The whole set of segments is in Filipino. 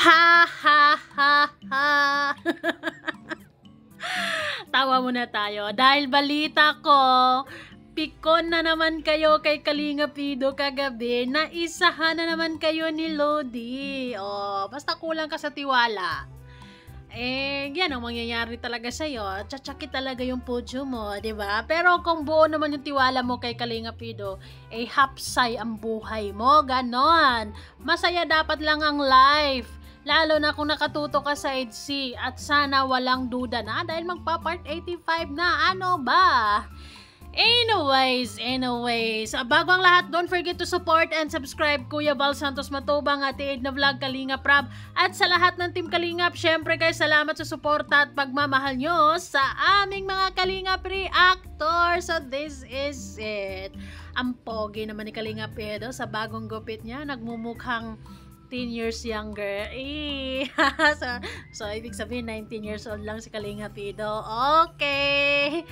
Ha ha ha ha. Tawa muna tayo dahil balita ko, pikon na naman kayo kay Kalinga Pido kagabi, naisahan na naman kayo ni Lodi. Oh, basta kulang ka sa tiwala. Yan ang mangyayari talaga sa'yo. Tsatsaki talaga yung pudyo mo, di ba? Pero kung buo naman yung tiwala mo kay Kalinga Pido, hapsay ang buhay mo, ganon. Masaya dapat lang ang life. Lalo na kung nakatuto ka sa EDC at sana walang duda na dahil magpa-part 85 na. Ano ba? Anyways, bago ang lahat, don't forget to support and subscribe Kuya Val Santos Matubang at Edna Vlog Kalingap Rab. At sa lahat ng Team Kalingap, syempre guys, salamat sa suporta at pagmamahal nyo sa aming mga Kalingap reactor. So this is it. Ang pogi naman ni Kalingap Edo sa bagong gupit niya, nagmumukhang 10 years younger. So, ibig sabihin 19 years old lang si Kalinga Pido. Okay.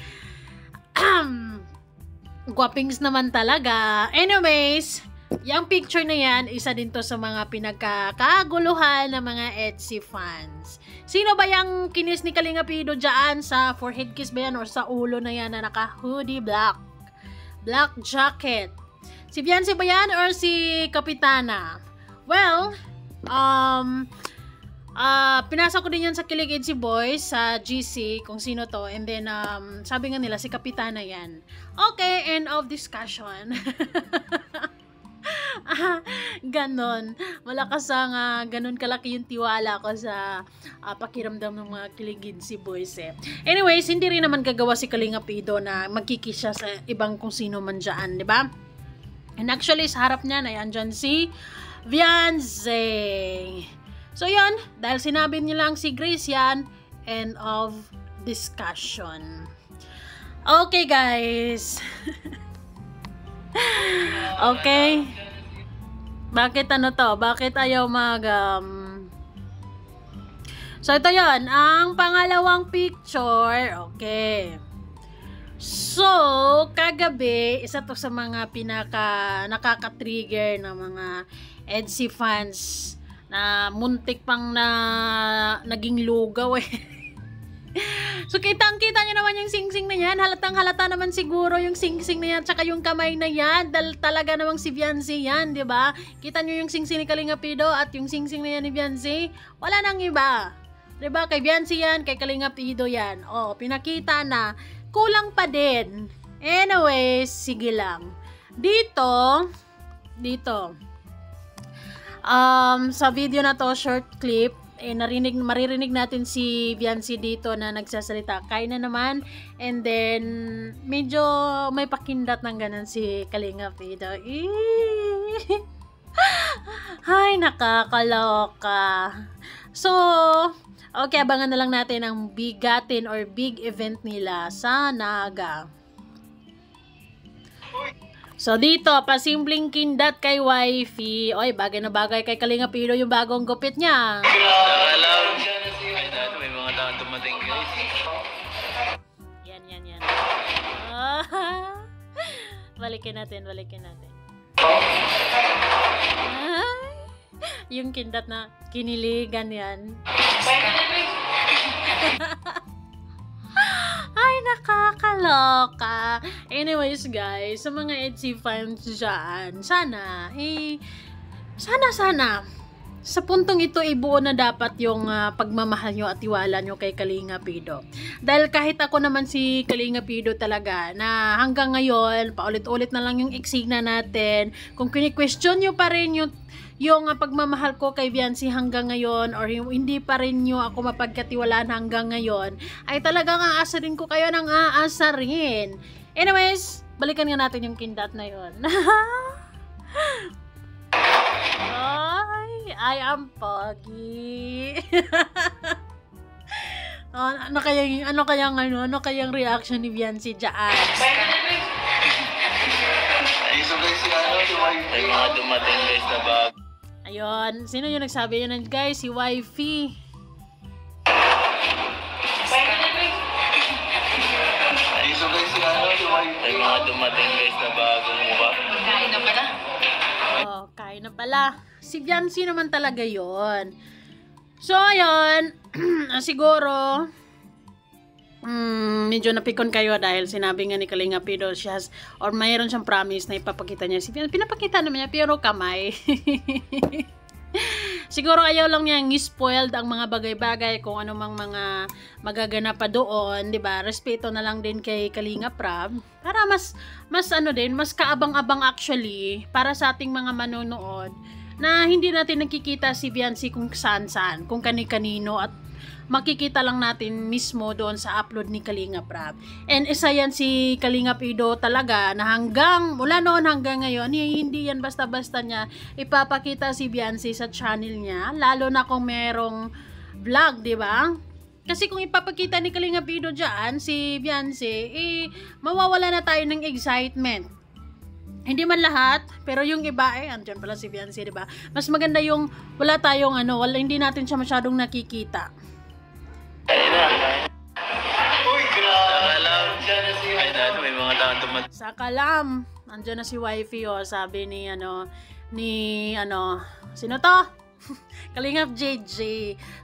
Guwapings naman talaga. Anyways, yung picture na yan, isa din to sa mga pinagkakaguluhan ng mga EDC fans. Sino ba yung kinis ni Kalinga Pido dyan? Sa forehead kiss ba yan? Or sa ulo na yan na naka-hoodie black jacket? Si Beyonce ba yan? Or si Kapitana? Well, pinasa ko din yan sa Kilig EDC Boys sa GC kung sino to, and then sabi nga nila si Kapitana yan. Okay, end of discussion. Ganon, malakas ang ganon kalaki yung tiwala ko sa pakiramdam ng mga Kilig EDC Boys Anyways, hindi rin naman gagawa si Kalinga Pido na magkikisya sa ibang kung sino man dyan, di ba? And actually sa harap niya na yan dyan si Beyonce. So yun, dahil sinabi nilang si Grace yan, end of discussion. Okay guys. Okay. Bakit ano to? Bakit ayaw So ito yun, ang pangalawang picture. Okay. So, kagabi, isa to sa mga nakaka-trigger ng mga EDC fans na muntik pang naging lugaw So kitang-kita nyo naman yung sing-sing na yan. Halatang-halata naman siguro yung sing-sing na yan tsaka yung kamay na yan. Dahil talaga namang si Beyonce yan, di ba? Kita nyo yung sing-sing ni Kalinga Pido at yung sing-sing na yan ni Beyonce. Wala nang iba. Di ba? Kay Beyonce yan, kay Kalinga Pido yan. Oh, pinakita na. Kulang pa din. Anyways, sige lang. Dito, sa video na to, short clip, maririnig natin si Beyonce dito na nagsasalita. Kaya na naman. And then, medyo may pakindat ng ganun si Kalinga Pido. Ay, nakakaloka. So, okay, abangan na lang natin ang bigatin or big event nila sa Naga. So dito, pasimpleng kindat kay wifey. Oy, bagay na bagay kay Kalinga Pido yung bagong gupit niya. Alam, may mga taong dumating guys. Yan. Balikin natin. Yung kindat na kiniligan yan. Ay, nakakaloka. Anyways guys, sa mga EDC fans dyan, sana sa puntong ito ibuo na dapat yung pagmamahal nyo at tiwala nyo kay Kalinga Pido. Dahil kahit ako naman si Kalinga Pido talaga na hanggang ngayon paulit-ulit na lang yung eksigna natin, kung kini-question nyo pa rin yung pagmamahal ko kay Beyonce hanggang ngayon, or yung hindi pa rin nyo ako mapagkatiwalaan hanggang ngayon, ay talagang aasarin ko kayo ng aasarin. Anyways, balikan nga natin yung kindat na yun. I am pogi. Ano kayang reaction ni Beyonce dyan? May mga dumating guys na bag. Ayun, sino yung nagsabi yun guys? Si wifey. May mga dumating guys na bagong mukha. Kain na pala. Kain na pala. Si Beyonce naman talaga yon. So, ayun, siguro, medyo napikon kayo dahil sinabi nga ni Kalinga Pido, or mayroon siyang promise na ipapakita niya. Pinapakita naman niya, pero kamay. Siguro ayaw lang niyang spoiled ang mga bagay-bagay kung ano mang mga magaganap pa doon, 'di ba? Respeto na lang din kay Kalinga Prab para mas ano din, mas kaabang-abang actually para sa ating mga manonood na hindi natin nakikita si Viancy kung saan-saan, kung kani-kanino, at makikita lang natin mismo doon sa upload ni Kalinga Prab. And isa yan si Kalinga Pido talaga na mula noon hanggang ngayon, hindi yan basta-basta niya ipapakita si Viancy sa channel niya, lalo na kung merong vlog, di ba? Kasi kung ipapakita ni Kalinga Pido dyan, si Viancy, mawawala na tayo ng excitement. Hindi man lahat, pero yung iba, andyan pala si Viancy, di ba? Mas maganda yung wala tayong hindi natin siya masyadong nakikita. Uy, grabe. Nakalam dyan na si may mga taong dumating. Sa kalam, andyan na si wifey, sabi ni sino to? Kalingap JJ.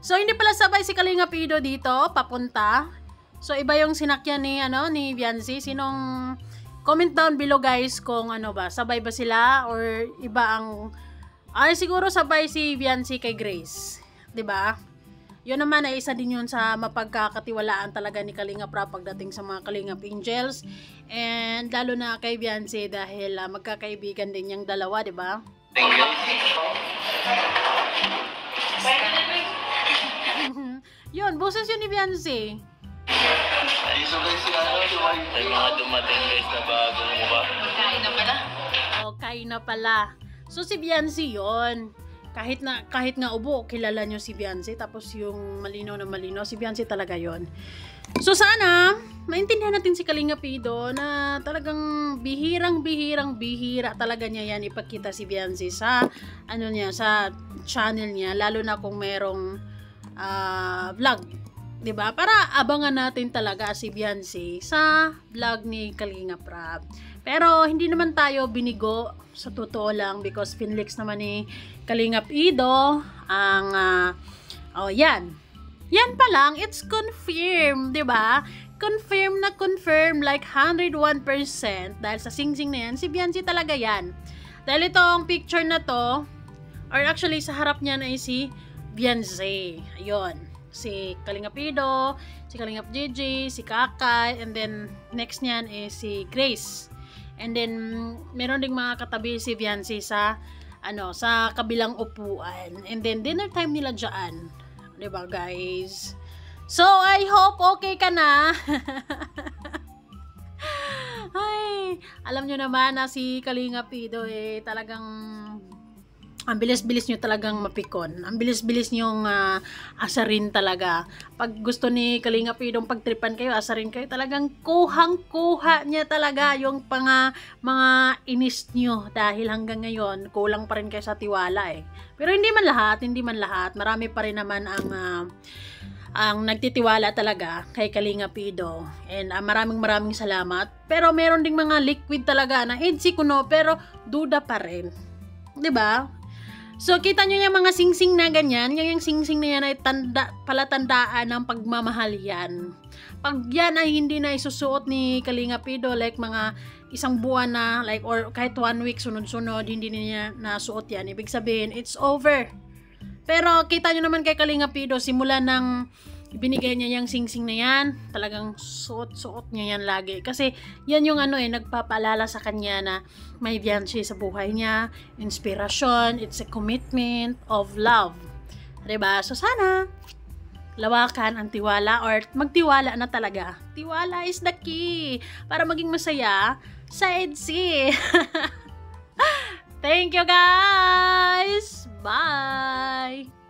So, hindi pala sabay si Kalingap Ido dito, papunta. So, iba yung sinakyan ni Viancy. Comment down below guys kung sabay ba sila or iba ang, siguro sabay si Viancy kay Grace. 'Di ba? Yun naman ay isa din yun sa mapagkakatiwalaan talaga ni Kalinga Prab pagdating sa mga Kalingap Angels. And lalo na kay Viancy dahil magkakaibigan din yung dalawa, di ba? Thank you. Yun, boses yun ni Viancy. May mga dumating guys na bagong mukha. Kain na pala. So si Viancy yun. Kahit nga ubo, kilala nyo si Viancy, tapos yung malinaw na malinaw, si Viancy talaga yon. So sana, maintindihan natin si Kalinga Pido na talagang bihira talaga niya yan ipakita si Viancy sa, sa channel niya, lalo na kung merong vlog. 'Di ba? Para abangan natin talaga si Viancy sa vlog ni Kalinga Prab. Pero hindi naman tayo binigo sa totoo lang because pinlix naman ni Kalingap Ido ang yan. Yan pa lang, it's confirmed, 'di ba? Confirm like 101% dahil sa singsing na yan, si Viancy talaga yan. Dahil itong picture na to, or actually sa harap niya na si Viancy. Ayun. Si Kalingap Ido, si Kalingap JJ, si Kakay, and then next niyan is si Grace. And then meron ding mga katabi si Viancy sa sa kabilang upuan. And then dinner time nila diyan. 'Di ba, guys? So I hope okay ka na. Ay, alam nyo naman na si Kalingap Ido talagang ang bilis-bilis nyo talagang mapikon. Ang bilis-bilis nyong asarin talaga. Pag gusto ni Kalingap Idong pagtripan kayo, asarin kayo, talagang kuhang-kuha niya talaga yung mga inis nyo. Dahil hanggang ngayon, kulang pa rin kayo sa tiwala Pero hindi man lahat. Marami pa rin naman ang nagtitiwala talaga kay Kalingap Ido. And maraming salamat. Pero meron ding mga liquid talaga na edsi kuno, pero duda pa rin. 'Di ba? So, kita nyo yung mga singsing na ganyan. Yung singsing na yan ay palatandaan ng pagmamahal yan. Pag yan ay hindi na isusuot ni Kalingap Ido, like mga isang buwan na, like, or kahit 1 week, sunod-sunod, hindi niya nasuot yan. Ibig sabihin, it's over. Pero, kita nyo naman kay Kalingap Ido, simula ng binigay niya yung singsing na yan, talagang suot-suot niya yan lagi. Kasi, yan yung nagpapaalala sa kanya na may Viancy sa buhay niya, inspirasyon, it's a commitment of love. Diba? So, sana, lawakan ang tiwala or magtiwala na talaga. Tiwala is the key para maging masaya sa EDC. Thank you, guys! Bye!